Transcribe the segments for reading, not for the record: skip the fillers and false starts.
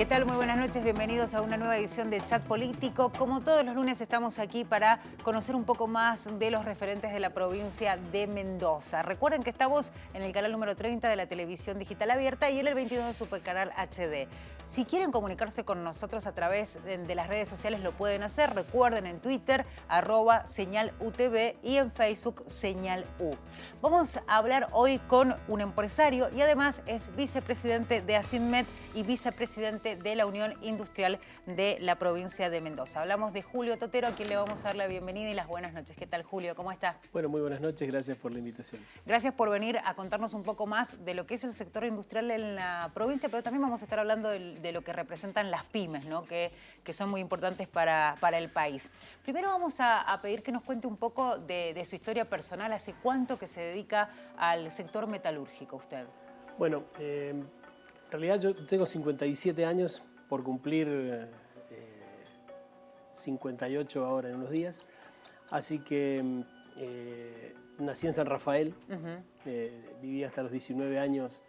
¿Qué tal? Muy buenas noches, bienvenidos a una nueva edición de Chat Político. Como todos los lunes estamos aquí para conocer un poco más de los referentes de la provincia de Mendoza. Recuerden que estamos en el canal número 30 de la televisión digital abierta y en el 22 de Supercanal HD. Si quieren comunicarse con nosotros a través de las redes sociales lo pueden hacer. Recuerden en Twitter, @señalutv y en Facebook, señal U. Vamos a hablar hoy con un empresario y además es vicepresidente de ASINMET y vicepresidente de la Unión Industrial de la provincia de Mendoza. Hablamos de Julio Totero, a quien le vamos a dar la bienvenida y las buenas noches. ¿Qué tal, Julio? ¿Cómo está? Bueno, muy buenas noches, gracias por la invitación. Gracias por venir a contarnos un poco más de lo que es el sector industrial en la provincia, pero también vamos a estar hablando de lo que representan las pymes, ¿no? que son muy importantes para el país. Primero vamos a pedir que nos cuente un poco de su historia personal. ¿Hace cuánto que se dedica al sector metalúrgico usted? Bueno, en realidad yo tengo 57 años por cumplir 58 ahora en unos días. Así que nací en San Rafael, viví hasta los 19 años,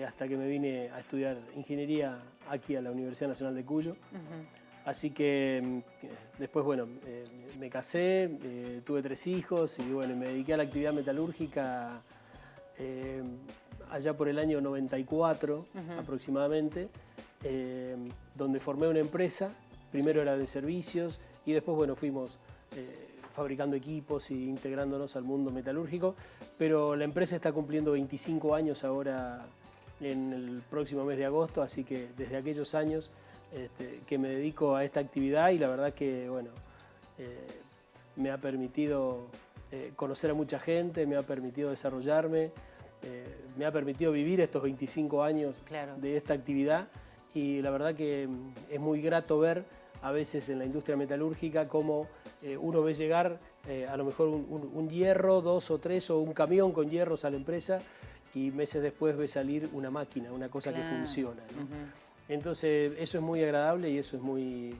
hasta que me vine a estudiar ingeniería aquí a la Universidad Nacional de Cuyo. Así que después, bueno, me casé, tuve 3 hijos y bueno, me dediqué a la actividad metalúrgica allá por el año 94 aproximadamente, donde formé una empresa. Primero era de servicios y después, bueno, fuimos fabricando equipos e integrándonos al mundo metalúrgico. Pero la empresa está cumpliendo 25 años ahora en el próximo mes de agosto, así que desde aquellos años que me dedico a esta actividad y la verdad que, bueno, me ha permitido conocer a mucha gente, me ha permitido desarrollarme, me ha permitido vivir estos 25 años de esta actividad y la verdad que es muy grato ver a veces en la industria metalúrgica cómo uno ve llegar a lo mejor un hierro, 2 o 3 o un camión con hierros a la empresa y meses después ve salir una máquina, una cosa que funciona, ¿no? Entonces eso es muy agradable y eso es muy...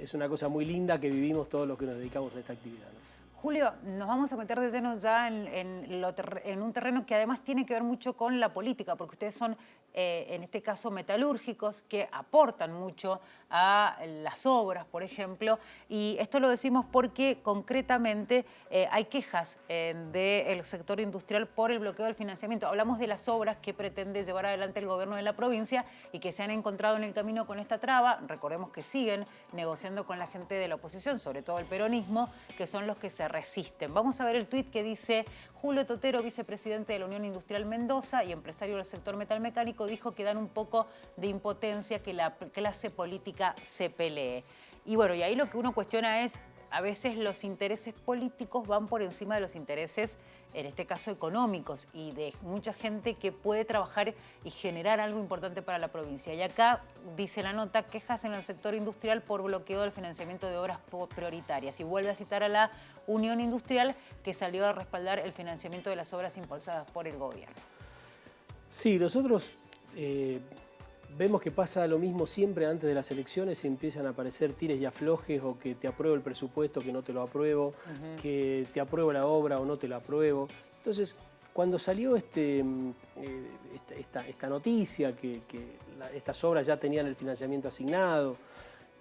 es una cosa muy linda que vivimos todos los que nos dedicamos a esta actividad, ¿no? Julio, nos vamos a meter de lleno ya en un terreno que además tiene que ver mucho con la política, porque ustedes son, en este caso, metalúrgicos que aportan mucho a las obras, por ejemplo, y esto lo decimos porque concretamente hay quejas del sector industrial por el bloqueo del financiamiento. Hablamos de las obras que pretende llevar adelante el gobierno de la provincia y que se han encontrado en el camino con esta traba. Recordemos que siguen negociando con la gente de la oposición, sobre todo el peronismo, que son los que se resisten. Vamos a ver el tuit que dice: Julio Totero, vicepresidente de la Unión Industrial Mendoza y empresario del sector metalmecánico, dijo que dan un poco de impotencia que la clase política se pelee. Y bueno, y ahí lo que uno cuestiona es, a veces los intereses políticos van por encima de los intereses, en este caso económicos, y de mucha gente que puede trabajar y generar algo importante para la provincia. Y acá dice la nota: quejas en el sector industrial por bloqueo del financiamiento de obras prioritarias. Y vuelve a citar a la Unión Industrial, que salió a respaldar el financiamiento de las obras impulsadas por el gobierno. Sí, nosotros vemos que pasa lo mismo siempre antes de las elecciones, empiezan a aparecer tires y aflojes, o que te apruebo el presupuesto, que no te lo apruebo, que te apruebo la obra o no te la apruebo. Entonces, cuando salió esta noticia, que estas obras ya tenían el financiamiento asignado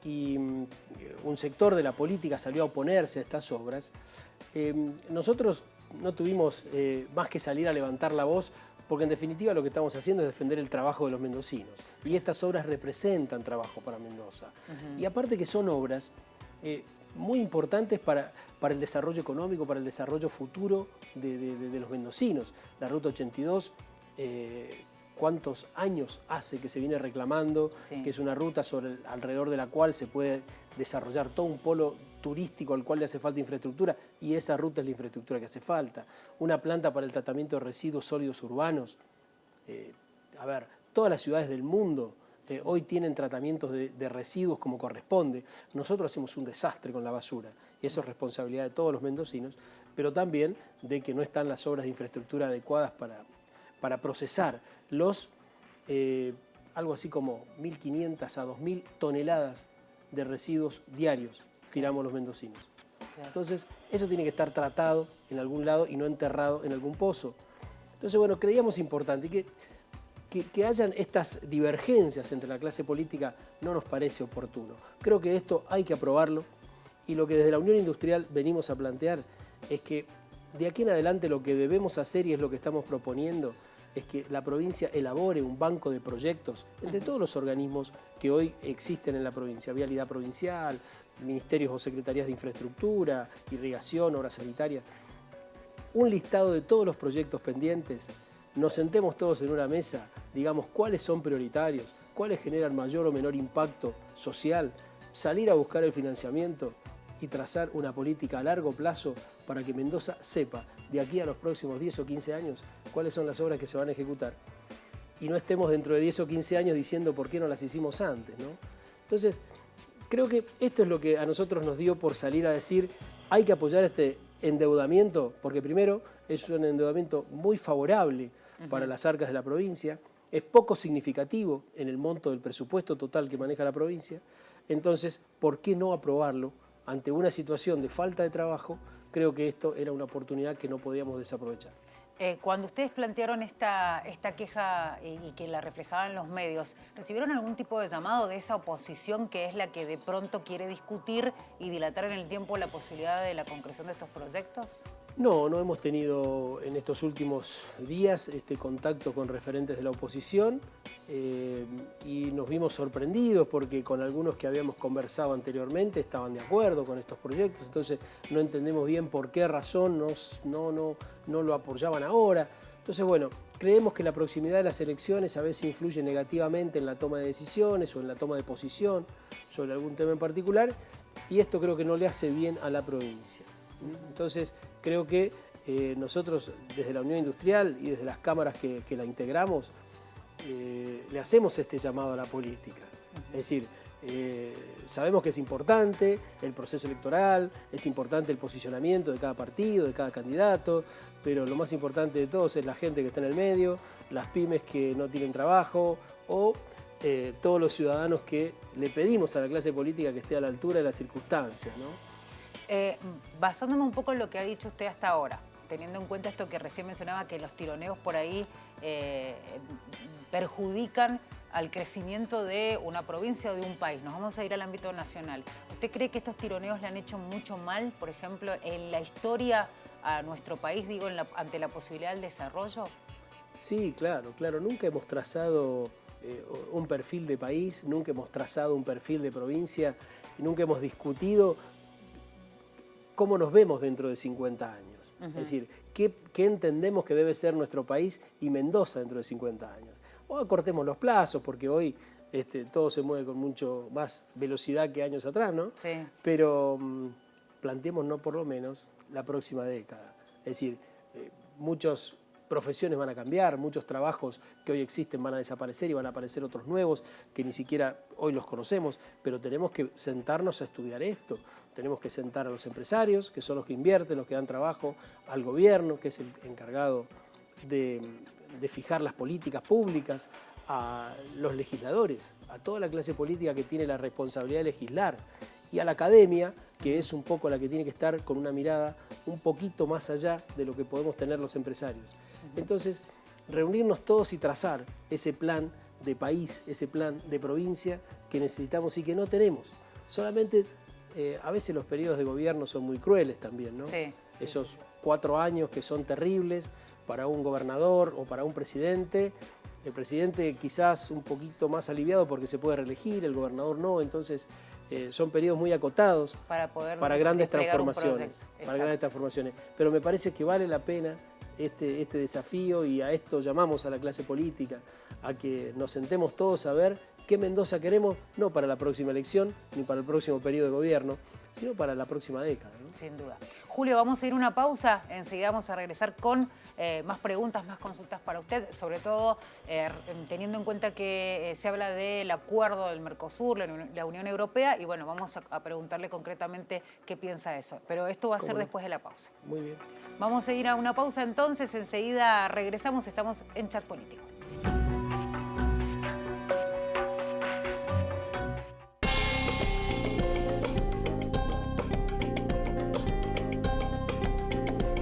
y un sector de la política salió a oponerse a estas obras, nosotros no tuvimos más que salir a levantar la voz, porque en definitiva lo que estamos haciendo es defender el trabajo de los mendocinos. Y estas obras representan trabajo para Mendoza. Y aparte que son obras muy importantes para el desarrollo económico, para el desarrollo futuro de los mendocinos. La Ruta 82, ¿cuántos años hace que se viene reclamando? Que es una ruta alrededor de la cual se puede desarrollar todo un polo turístico al cual le hace falta infraestructura, y esa ruta es la infraestructura que hace falta. Una planta para el tratamiento de residuos sólidos urbanos. A ver, todas las ciudades del mundo hoy tienen tratamientos de residuos como corresponde. Nosotros hacemos un desastre con la basura, y eso es responsabilidad de todos los mendocinos, pero también de que no están las obras de infraestructura adecuadas para procesar algo así como 1.500 a 2.000 toneladas de residuos diarios tiramos los mendocinos. Entonces, eso tiene que estar tratado en algún lado y no enterrado en algún pozo. Entonces, bueno, creíamos importante que que hayan estas divergencias entre la clase política no nos parece oportuno. Creo que esto hay que aprobarlo y lo que desde la Unión Industrial venimos a plantear es que de aquí en adelante lo que debemos hacer, y es lo que estamos proponiendo, es que la provincia elabore un banco de proyectos entre todos los organismos que hoy existen en la provincia, Vialidad Provincial, ministerios o secretarías de infraestructura, irrigación, obras sanitarias, un listado de todos los proyectos pendientes, nos sentemos todos en una mesa, digamos cuáles son prioritarios, cuáles generan mayor o menor impacto social, salir a buscar el financiamiento y trazar una política a largo plazo para que Mendoza sepa de aquí a los próximos 10 o 15 años cuáles son las obras que se van a ejecutar. Y no estemos dentro de 10 o 15 años diciendo por qué no las hicimos antes, ¿no? Entonces, creo que esto es lo que a nosotros nos dio por salir a decir hay que apoyar este endeudamiento, porque primero es un endeudamiento muy favorable para las arcas de la provincia, es poco significativo en el monto del presupuesto total que maneja la provincia, entonces, ¿por qué no aprobarlo? Ante una situación de falta de trabajo, creo que esto era una oportunidad que no podíamos desaprovechar. Cuando ustedes plantearon esta queja y que la reflejaban los medios, ¿recibieron algún tipo de llamado de esa oposición que es la que de pronto quiere discutir y dilatar en el tiempo la posibilidad de la concreción de estos proyectos? No hemos tenido en estos últimos días contacto con referentes de la oposición y nos vimos sorprendidos porque con algunos que habíamos conversado anteriormente estaban de acuerdo con estos proyectos, entonces no entendemos bien por qué razón no lo apoyaban ahora. Entonces, bueno, creemos que la proximidad de las elecciones a veces influye negativamente en la toma de decisiones o en la toma de posición sobre algún tema en particular y esto creo que no le hace bien a la provincia. Entonces, creo que nosotros desde la Unión Industrial y desde las cámaras que la integramos, le hacemos este llamado a la política. Es decir, sabemos que es importante el proceso electoral, es importante el posicionamiento de cada partido, de cada candidato, pero lo más importante de todos es la gente que está en el medio, las pymes que no tienen trabajo o todos los ciudadanos que le pedimos a la clase política que esté a la altura de las circunstancias, ¿no? Basándome un poco en lo que ha dicho usted hasta ahora, teniendo en cuenta esto que recién mencionaba, que los tironeos por ahí perjudican al crecimiento de una provincia o de un país. Nos vamos a ir al ámbito nacional. ¿Usted cree que estos tironeos le han hecho mucho mal, por ejemplo, en la historia a nuestro país, digo, ante la posibilidad del desarrollo? Sí, claro. Nunca hemos trazado un perfil de país, nunca hemos trazado un perfil de provincia y nunca hemos discutido cómo nos vemos dentro de 50 años. Es decir, ¿qué entendemos que debe ser nuestro país y Mendoza dentro de 50 años? O acortemos los plazos, porque hoy todo se mueve con mucho más velocidad que años atrás, ¿no? Sí. Pero planteémonos por lo menos la próxima década. Es decir, muchas profesiones van a cambiar, muchos trabajos que hoy existen van a desaparecer y van a aparecer otros nuevos que ni siquiera hoy los conocemos, pero tenemos que sentarnos a estudiar esto. Tenemos que sentar a los empresarios, que son los que invierten, los que dan trabajo, al gobierno, que es el encargado de fijar las políticas públicas, a los legisladores, a toda la clase política que tiene la responsabilidad de legislar, y a la academia, que es un poco la que tiene que estar con una mirada un poquito más allá de lo que podemos tener los empresarios. Entonces, reunirnos todos y trazar ese plan de país, ese plan de provincia que necesitamos y que no tenemos. Solamente, a veces los periodos de gobierno son muy crueles también, ¿no? Sí. Esos 4 años que son terribles para un gobernador o para un presidente. El presidente quizás un poquito más aliviado porque se puede reelegir, el gobernador no, entonces son periodos muy acotados para grandes transformaciones. Pero me parece que vale la pena este desafío y a esto llamamos a la clase política, a que nos sentemos todos a ver qué Mendoza queremos, no para la próxima elección ni para el próximo periodo de gobierno, sino para la próxima década, ¿no? Sin duda. Julio, vamos a ir a una pausa, enseguida vamos a regresar con más preguntas, más consultas para usted, sobre todo teniendo en cuenta que se habla del acuerdo del Mercosur, la Unión Europea, y bueno, vamos a preguntarle concretamente qué piensa eso. Pero esto va a ser después de la pausa. Muy bien. Vamos a ir a una pausa entonces, enseguida regresamos, estamos en Chat Político.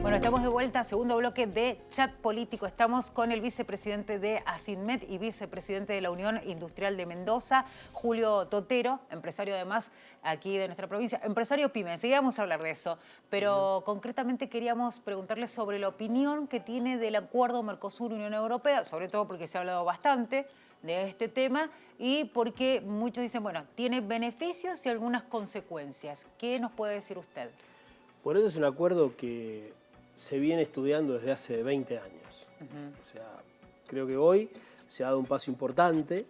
Bueno, Bueno, estamos de vuelta, segundo bloque de Chat Político. Estamos con el vicepresidente de ASINMED y vicepresidente de la Unión Industrial de Mendoza, Julio Totero, empresario además aquí de nuestra provincia, empresario pyme. Enseguida vamos a hablar de eso, pero concretamente queríamos preguntarle sobre la opinión que tiene del acuerdo Mercosur-Unión Europea, sobre todo porque se ha hablado bastante de este tema y porque muchos dicen, bueno, tiene beneficios y algunas consecuencias. ¿Qué nos puede decir usted? Por eso es un acuerdo que se viene estudiando desde hace 20 años. O sea, creo que hoy se ha dado un paso importante.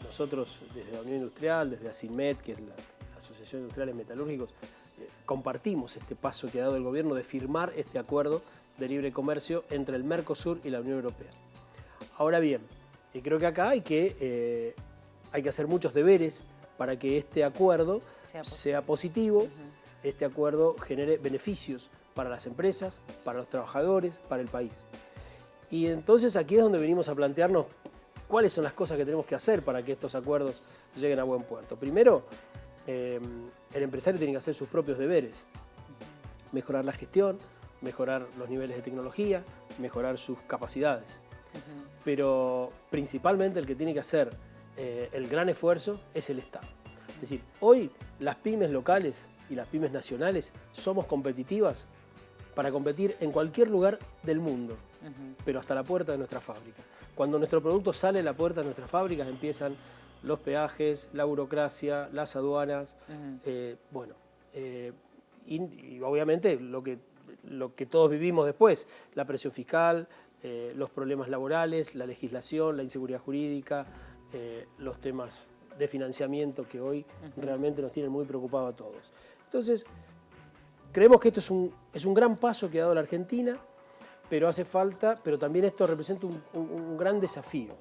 Nosotros desde la Unión Industrial, desde ASINMED, que es la Asociación de Industriales Metalúrgicos, compartimos este paso que ha dado el gobierno de firmar este acuerdo de libre comercio entre el Mercosur y la Unión Europea. Ahora bien, creo que acá hay que hacer muchos deberes para que este acuerdo sea positivo, este acuerdo genere beneficios para las empresas, para los trabajadores, para el país. Y entonces aquí es donde venimos a plantearnos cuáles son las cosas que tenemos que hacer para que estos acuerdos lleguen a buen puerto. Primero, el empresario tiene que hacer sus propios deberes, mejorar la gestión, mejorar los niveles de tecnología, mejorar sus capacidades. Pero principalmente el que tiene que hacer el gran esfuerzo es el Estado. Es decir, hoy las pymes locales y las pymes nacionales somos competitivas para competir en cualquier lugar del mundo, pero hasta la puerta de nuestra fábrica. Cuando nuestro producto sale a la puerta de nuestras fábricas empiezan los peajes, la burocracia, las aduanas, y obviamente lo que todos vivimos después, la presión fiscal, los problemas laborales, la legislación, la inseguridad jurídica, los temas de financiamiento que hoy realmente nos tienen muy preocupados a todos. Entonces, creemos que esto es un gran paso que ha dado la Argentina, pero hace falta, pero también esto representa un gran desafío.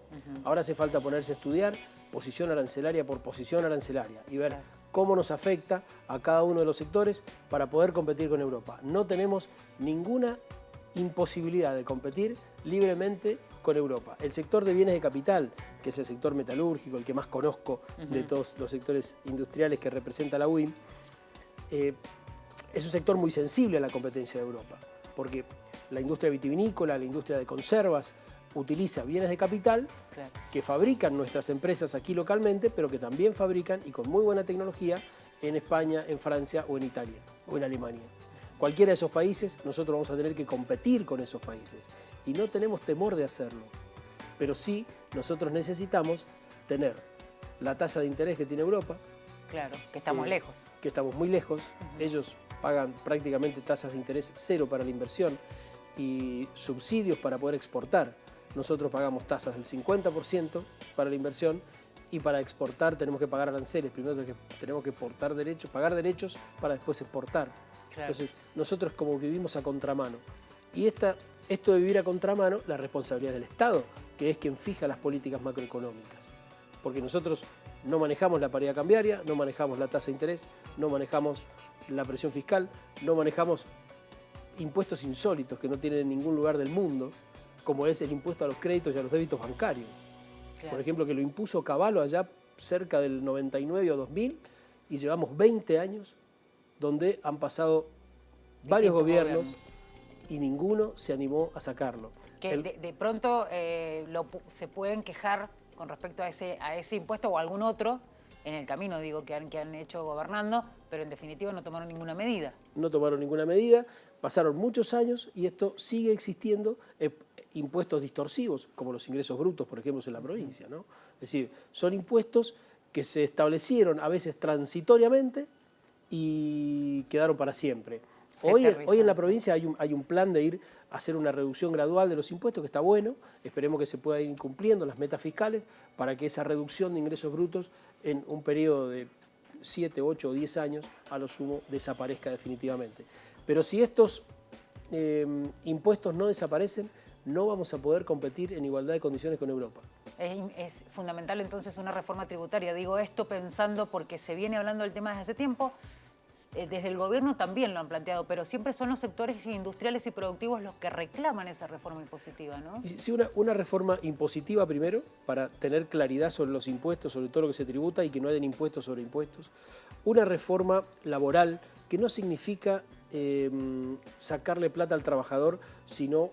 Ahora hace falta ponerse a estudiar posición arancelaria por posición arancelaria y ver cómo nos afecta a cada uno de los sectores para poder competir con Europa. No tenemos ninguna imposibilidad de competir libremente con Europa. El sector de bienes de capital, que es el sector metalúrgico, el que más conozco de todos los sectores industriales que representa la UIM, es un sector muy sensible a la competencia de Europa, porque la industria vitivinícola, la industria de conservas, utiliza bienes de capital que fabrican nuestras empresas aquí localmente, pero que también fabrican, y con muy buena tecnología, en España, en Francia o en Italia o en Alemania. Cualquiera de esos países, nosotros vamos a tener que competir con esos países. Y no tenemos temor de hacerlo. Pero sí, nosotros necesitamos tener la tasa de interés que tiene Europa. Claro, que estamos lejos. Que estamos muy lejos. Ellos pagan prácticamente tasas de interés cero para la inversión y subsidios para poder exportar. Nosotros pagamos tasas del 50% para la inversión y para exportar tenemos que pagar aranceles. Primero tenemos que pagar derechos para después exportar. Claro. Entonces, nosotros como vivimos a contramano. Y esto de vivir a contramano, la responsabilidad del Estado, que es quien fija las políticas macroeconómicas. Porque nosotros no manejamos la paridad cambiaria, no manejamos la tasa de interés, no manejamos la presión fiscal, no manejamos impuestos insólitos que no tienen en ningún lugar del mundo, como es el impuesto a los créditos y a los débitos bancarios. Claro. Por ejemplo, que lo impuso Cavallo allá cerca del 99 o 2000 y llevamos 20 años donde han pasado varios gobiernos y ninguno se animó a sacarlo. Que de pronto se pueden quejar con respecto a ese impuesto o algún otro en el camino, digo, que han hecho gobernando, pero en definitiva no tomaron ninguna medida. No tomaron ninguna medida, pasaron muchos años y esto sigue existiendo, impuestos distorsivos, como los ingresos brutos, por ejemplo, en la provincia, ¿no? Es decir, son impuestos que se establecieron a veces transitoriamente y quedaron para siempre. Hoy en la provincia hay un plan de ir a hacer una reducción gradual de los impuestos, que está bueno. Esperemos que se pueda ir cumpliendo las metas fiscales para que esa reducción de ingresos brutos en un periodo de 7, 8 o 10 años a lo sumo desaparezca definitivamente. Pero si estos impuestos no desaparecen, no vamos a poder competir en igualdad de condiciones con Europa. Es fundamental entonces una reforma tributaria. Digo esto pensando porque se viene hablando del tema desde hace tiempo. Desde el gobierno también lo han planteado, pero siempre son los sectores industriales y productivos los que reclaman esa reforma impositiva, ¿no? Sí, una reforma impositiva primero, para tener claridad sobre los impuestos, sobre todo lo que se tributa y que no hayan impuestos sobre impuestos. Una reforma laboral que no significa sacarle plata al trabajador, sino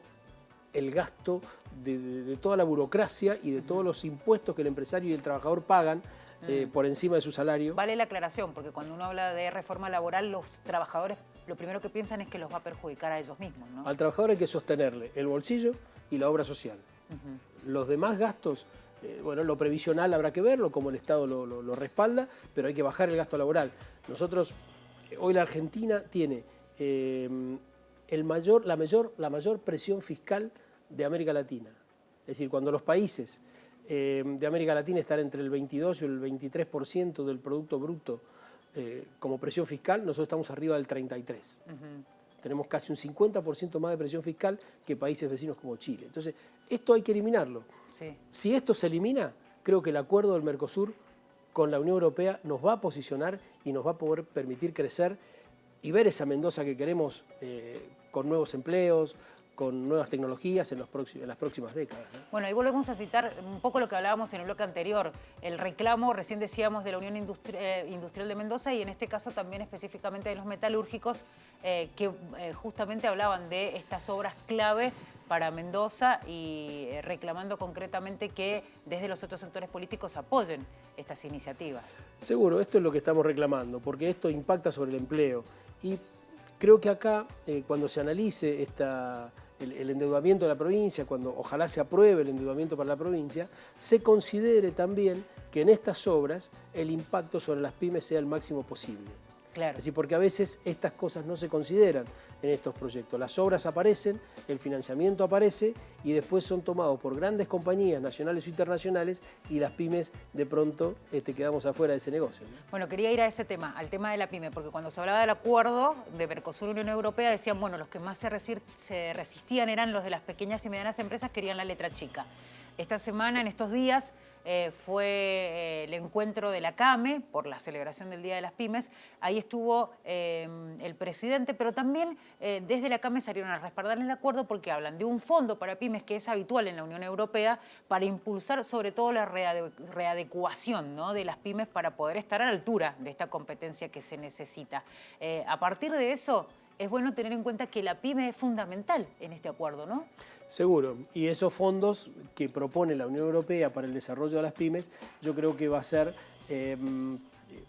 el gasto de toda la burocracia y de todos los impuestos que el empresario y el trabajador pagan por encima de su salario. Vale la aclaración, porque cuando uno habla de reforma laboral, los trabajadores lo primero que piensan es que los va a perjudicar a ellos mismos, ¿no? Al trabajador hay que sostenerle el bolsillo y la obra social. Los demás gastos, bueno, lo previsional habrá que verlo, como el Estado lo respalda, pero hay que bajar el gasto laboral. Nosotros, hoy la Argentina tiene la mayor presión fiscal de América Latina. Es decir, cuando los países de América Latina están entre el 22 y el 23% del Producto Bruto como presión fiscal, nosotros estamos arriba del 33%. Tenemos casi un 50% más de presión fiscal que países vecinos como Chile. Entonces, esto hay que eliminarlo. Sí. Si esto se elimina, creo que el acuerdo del Mercosur con la Unión Europea nos va a posicionar y nos va a poder permitir crecer y ver esa Mendoza que queremos con nuevos empleos, con nuevas tecnologías en las próximas décadas, ¿no? Bueno, ahí volvemos a citar un poco lo que hablábamos en el bloque anterior, el reclamo, recién decíamos, de la Unión Industrial de Mendoza y en este caso también específicamente de los metalúrgicos que justamente hablaban de estas obras clave para Mendoza y reclamando concretamente que desde los otros sectores políticos apoyen estas iniciativas. Seguro, esto es lo que estamos reclamando, porque esto impacta sobre el empleo y creo que acá cuando se analice el endeudamiento de la provincia, cuando ojalá se apruebe el endeudamiento para la provincia, se considere también que en estas obras el impacto sobre las pymes sea el máximo posible. Claro. Es decir, porque a veces estas cosas no se consideran en estos proyectos. Las obras aparecen, el financiamiento aparece y después son tomados por grandes compañías nacionales o internacionales y las pymes de pronto quedamos afuera de ese negocio, ¿no? Bueno, quería ir a ese tema, al tema de la pyme, porque cuando se hablaba del acuerdo de Mercosur-Unión Europea decían, bueno, los que más se resistían eran los de las pequeñas y medianas empresas, querían la letra chica. Esta semana, en estos días, fue el encuentro de la CAME por la celebración del Día de las Pymes. Ahí estuvo el presidente, pero también desde la CAME salieron a respaldar el acuerdo porque hablan de un fondo para pymes que es habitual en la Unión Europea para impulsar sobre todo la readecuación, ¿no?, de las pymes para poder estar a la altura de esta competencia que se necesita. A partir de eso, es bueno tener en cuenta que la pyme es fundamental en este acuerdo, ¿no? Seguro, y esos fondos que propone la Unión Europea para el desarrollo de las pymes, yo creo que va a ser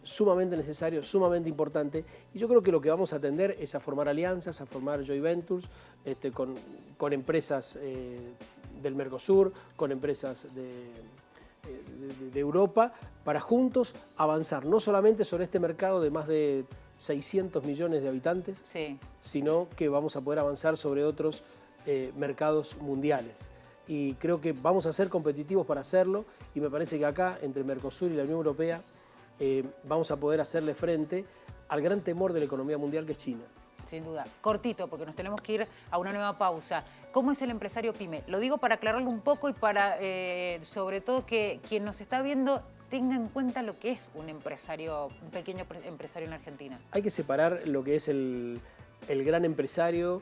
sumamente necesario, sumamente importante, y yo creo que lo que vamos a atender es a formar alianzas, a formar joint ventures con empresas del Mercosur, con empresas de Europa, para juntos avanzar no solamente sobre este mercado de más de 600 millones de habitantes, sí, sino que vamos a poder avanzar sobre otros mercados mundiales. Y creo que vamos a ser competitivos para hacerlo y me parece que acá, entre Mercosur y la Unión Europea, vamos a poder hacerle frente al gran temor de la economía mundial que es China. Sin duda. Cortito, porque nos tenemos que ir a una nueva pausa. ¿Cómo es el empresario pyme? Lo digo para aclararlo un poco y para, sobre todo, que quien nos está viendo tenga en cuenta lo que es un pequeño empresario en Argentina. Hay que separar lo que es el gran empresario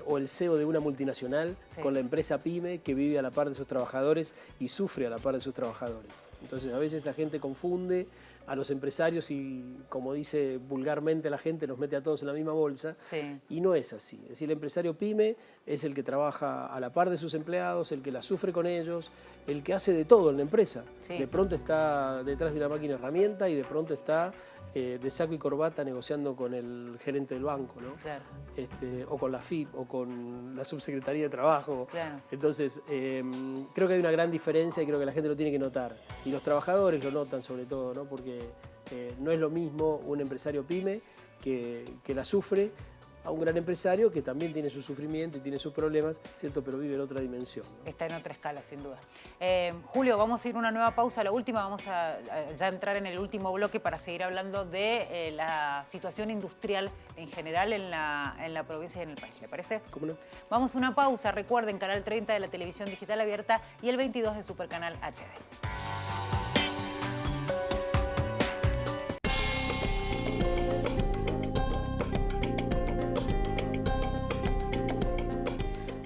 o el CEO de una multinacional, sí, con la empresa pyme que vive a la par de sus trabajadores y sufre a la par de sus trabajadores. Entonces a veces la gente confunde a los empresarios y, como dice vulgarmente la gente, nos mete a todos en la misma bolsa, sí, y no es así. Es decir, el empresario pyme es el que trabaja a la par de sus empleados, el que la sufre con ellos, el que hace de todo en la empresa. Sí. De pronto está detrás de una máquina herramienta y de pronto está de saco y corbata negociando con el gerente del banco, ¿no? Claro. O con la FIP o con la subsecretaría de trabajo. Claro. Entonces, creo que hay una gran diferencia y creo que la gente lo tiene que notar. Y los trabajadores lo notan sobre todo, ¿no? Porque no es lo mismo un empresario pyme que la sufre a un gran empresario que también tiene su sufrimiento y tiene sus problemas, ¿cierto? Pero vive en otra dimensión, ¿no? Está en otra escala, sin duda. Julio, vamos a ir a una nueva pausa, la última, vamos a ya entrar en el último bloque para seguir hablando de la situación industrial en general en la provincia y en el país, ¿le parece? ¿Cómo no? Vamos a una pausa, recuerden, canal 30 de la televisión digital abierta y el 22 de Supercanal HD.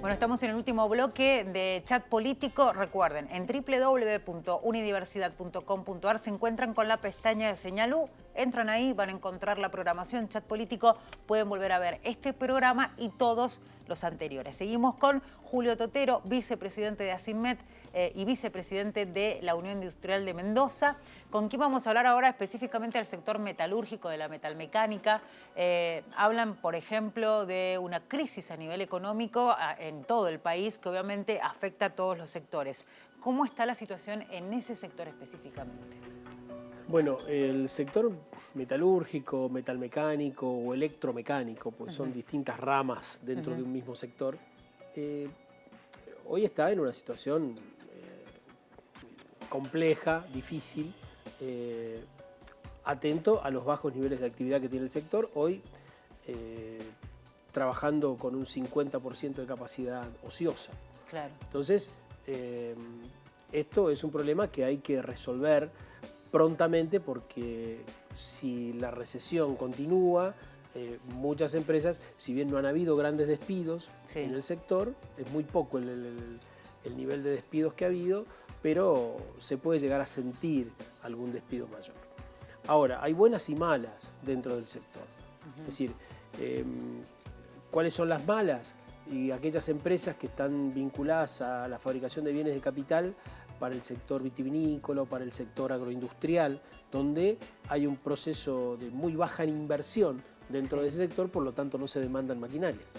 Bueno, estamos en el último bloque de Chat Político. Recuerden, en www.universidad.com.ar se encuentran con la pestaña de Señal U. Entran ahí, van a encontrar la programación Chat Político. Pueden volver a ver este programa y todos los anteriores. Seguimos con Julio Totero, vicepresidente de ACIMED y vicepresidente de la Unión Industrial de Mendoza, con quien vamos a hablar ahora específicamente del sector metalúrgico, de la metalmecánica. Hablan, por ejemplo, de una crisis a nivel económico en todo el país que obviamente afecta a todos los sectores. ¿Cómo está la situación en ese sector específicamente? Bueno, el sector metalúrgico, metalmecánico o electromecánico, pues son distintas ramas dentro de un mismo sector, hoy está en una situación compleja, difícil, atento a los bajos niveles de actividad que tiene el sector, hoy trabajando con un 50% de capacidad ociosa. Claro. Entonces, esto es un problema que hay que resolver prontamente, porque si la recesión continúa, muchas empresas, si bien no han habido grandes despidos en el sector, es muy poco el nivel de despidos que ha habido, pero se puede llegar a sentir algún despido mayor. Ahora, hay buenas y malas dentro del sector. Es decir, ¿cuáles son las malas? Y aquellas empresas que están vinculadas a la fabricación de bienes de capital para el sector vitivinícola o para el sector agroindustrial, donde hay un proceso de muy baja inversión dentro de ese sector, por lo tanto no se demandan maquinarias.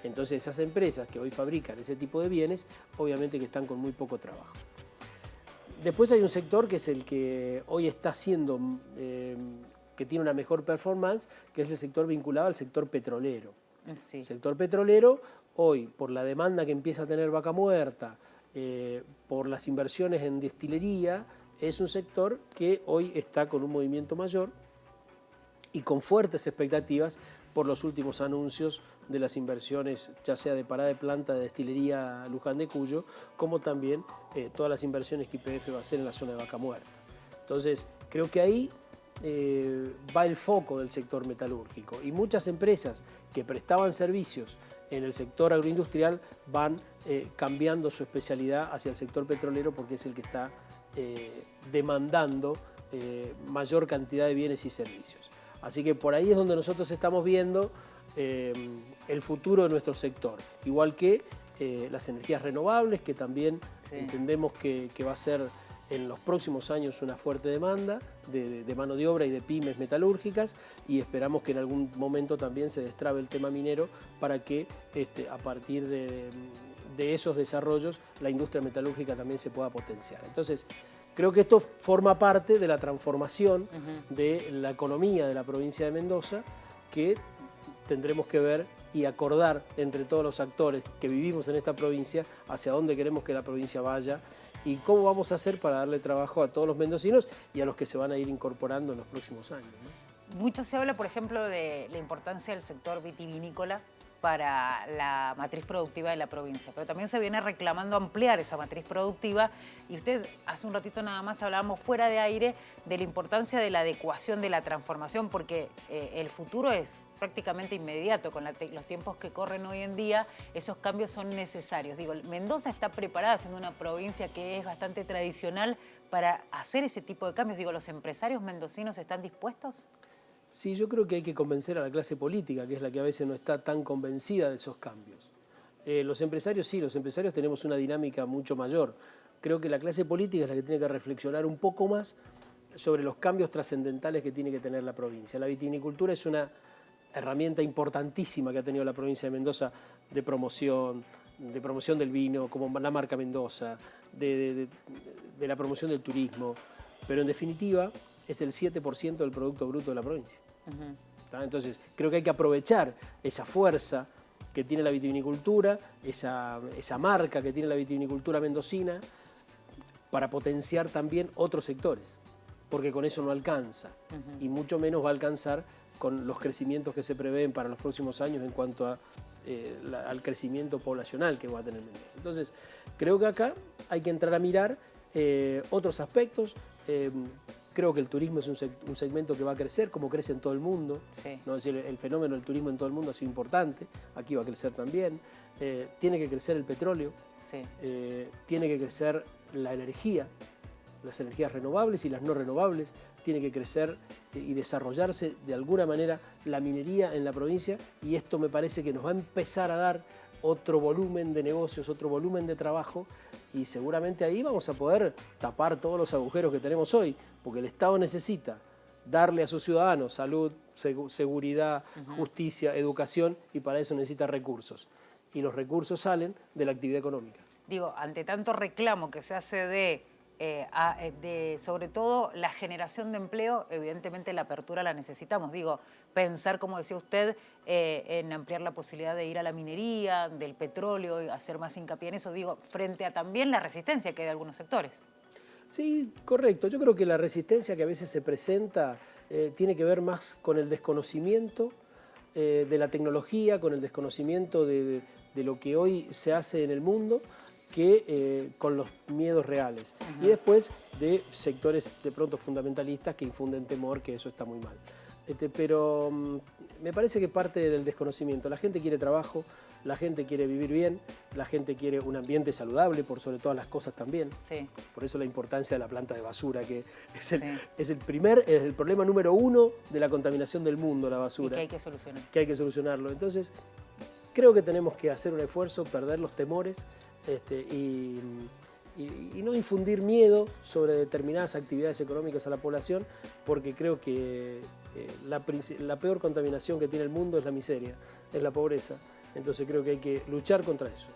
Entonces esas empresas que hoy fabrican ese tipo de bienes, obviamente que están con muy poco trabajo. Después hay un sector que es el que hoy está haciendo, que tiene una mejor performance, que es el sector vinculado al sector petrolero. El sector petrolero, hoy, por la demanda que empieza a tener Vaca Muerta, por las inversiones en destilería, es un sector que hoy está con un movimiento mayor y con fuertes expectativas por los últimos anuncios de las inversiones, ya sea de parada de planta de destilería Luján de Cuyo, como también todas las inversiones que YPF va a hacer en la zona de Vaca Muerta. Entonces, creo que ahí va el foco del sector metalúrgico, y muchas empresas que prestaban servicios en el sector agroindustrial van cambiando su especialidad hacia el sector petrolero, porque es el que está demandando mayor cantidad de bienes y servicios. Así que por ahí es donde nosotros estamos viendo el futuro de nuestro sector, igual que las energías renovables, que también entendemos que va a ser en los próximos años una fuerte demanda de mano de obra y de pymes metalúrgicas, y esperamos que en algún momento también se destrabe el tema minero para que a partir de esos desarrollos la industria metalúrgica también se pueda potenciar. Entonces, creo que esto forma parte de la transformación de la economía de la provincia de Mendoza, que tendremos que ver y acordar entre todos los actores que vivimos en esta provincia hacia dónde queremos que la provincia vaya y cómo vamos a hacer para darle trabajo a todos los mendocinos y a los que se van a ir incorporando en los próximos años, ¿no? Mucho se habla, por ejemplo, de la importancia del sector vitivinícola para la matriz productiva de la provincia, pero también se viene reclamando ampliar esa matriz productiva, y usted hace un ratito nada más hablábamos fuera de aire de la importancia de la adecuación, de la transformación, porque el futuro es prácticamente inmediato. Con los tiempos que corren hoy en día, esos cambios son necesarios. Digo, Mendoza está preparada, siendo una provincia que es bastante tradicional, para hacer ese tipo de cambios. Digo, ¿los empresarios mendocinos están dispuestos? Sí, yo creo que hay que convencer a la clase política, que es la que a veces no está tan convencida de esos cambios. Los empresarios sí, los empresarios tenemos una dinámica mucho mayor. Creo que la clase política es la que tiene que reflexionar un poco más sobre los cambios trascendentales que tiene que tener la provincia. La vitivinicultura es una herramienta importantísima que ha tenido la provincia de Mendoza de promoción del vino, como la marca Mendoza, de la promoción del turismo, pero en definitiva es el 7% del Producto Bruto de la provincia. Entonces, creo que hay que aprovechar esa fuerza que tiene la vitivinicultura, esa marca que tiene la vitivinicultura mendocina, para potenciar también otros sectores, porque con eso no alcanza, y mucho menos va a alcanzar con los crecimientos que se prevén para los próximos años en cuanto al crecimiento poblacional que va a tener Mendoza. Entonces, creo que acá hay que entrar a mirar otros aspectos. Creo que el turismo es un segmento que va a crecer, como crece en todo el mundo. Sí. ¿No? Es decir, el fenómeno del turismo en todo el mundo ha sido importante, aquí va a crecer también. Tiene que crecer el petróleo, Sí. tiene que crecer la energía, las energías renovables y las no renovables, tiene que crecer y desarrollarse de alguna manera la minería en la provincia, y esto me parece que nos va a empezar a dar otro volumen de negocios, otro volumen de trabajo, y seguramente ahí vamos a poder tapar todos los agujeros que tenemos hoy, porque el Estado necesita darle a sus ciudadanos salud, seguridad, justicia, educación, y para eso necesita recursos. Y los recursos salen de la actividad económica. Digo, ante tanto reclamo que se hace de sobre todo la generación de empleo, evidentemente la apertura la necesitamos. Digo, pensar, como decía usted, en ampliar la posibilidad de ir a la minería, del petróleo, y hacer más hincapié en eso, digo, frente a también la resistencia que hay de algunos sectores. Sí, correcto. Yo creo que la resistencia que a veces se presenta tiene que ver más con el desconocimiento de la tecnología, con el desconocimiento de lo que hoy se hace en el mundo, que con los miedos reales. Y después de sectores de pronto fundamentalistas que infunden temor, que eso está muy mal. Pero me parece que parte del desconocimiento. La gente quiere trabajo, la gente quiere vivir bien, la gente quiere un ambiente saludable, por sobre todas las cosas también. Sí. Por eso la importancia de la planta de basura, que es Sí. es el problema número uno de la contaminación del mundo, la basura. Y que hay que solucionar. Que hay que solucionarlo. Entonces, creo que tenemos que hacer un esfuerzo, perder los temores, y no infundir miedo sobre determinadas actividades económicas a la población, porque creo que la peor contaminación que tiene el mundo es la miseria, es la pobreza. Entonces creo que hay que luchar contra eso.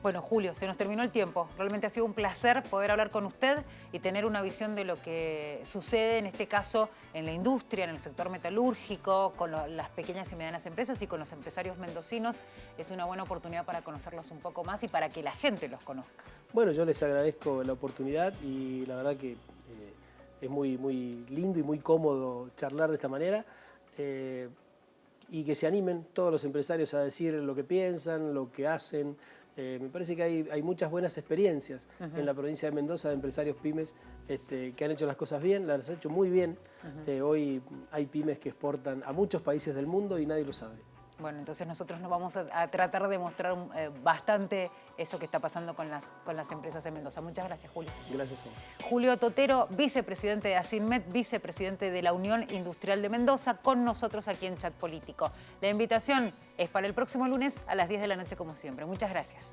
Bueno, Julio, se nos terminó el tiempo. Realmente ha sido un placer poder hablar con usted y tener una visión de lo que sucede, en este caso, en la industria, en el sector metalúrgico, con las pequeñas y medianas empresas y con los empresarios mendocinos. Es una buena oportunidad para conocerlos un poco más y para que la gente los conozca. Bueno, yo les agradezco la oportunidad y la verdad que es muy, muy lindo y muy cómodo charlar de esta manera. Y que se animen todos los empresarios a decir lo que piensan, lo que hacen. Me parece que hay muchas buenas experiencias en la provincia de Mendoza de empresarios pymes que han hecho las cosas bien, las han hecho muy bien. Hoy hay pymes que exportan a muchos países del mundo y nadie lo sabe. Bueno, entonces nosotros nos vamos a tratar de mostrar bastante eso que está pasando con las empresas en Mendoza. Muchas gracias, Julio. Gracias a vos. Julio Totero, vicepresidente de ASINMED, vicepresidente de la Unión Industrial de Mendoza, con nosotros aquí en Chat Político. La invitación es para el próximo lunes a las 10 de la noche, como siempre. Muchas gracias.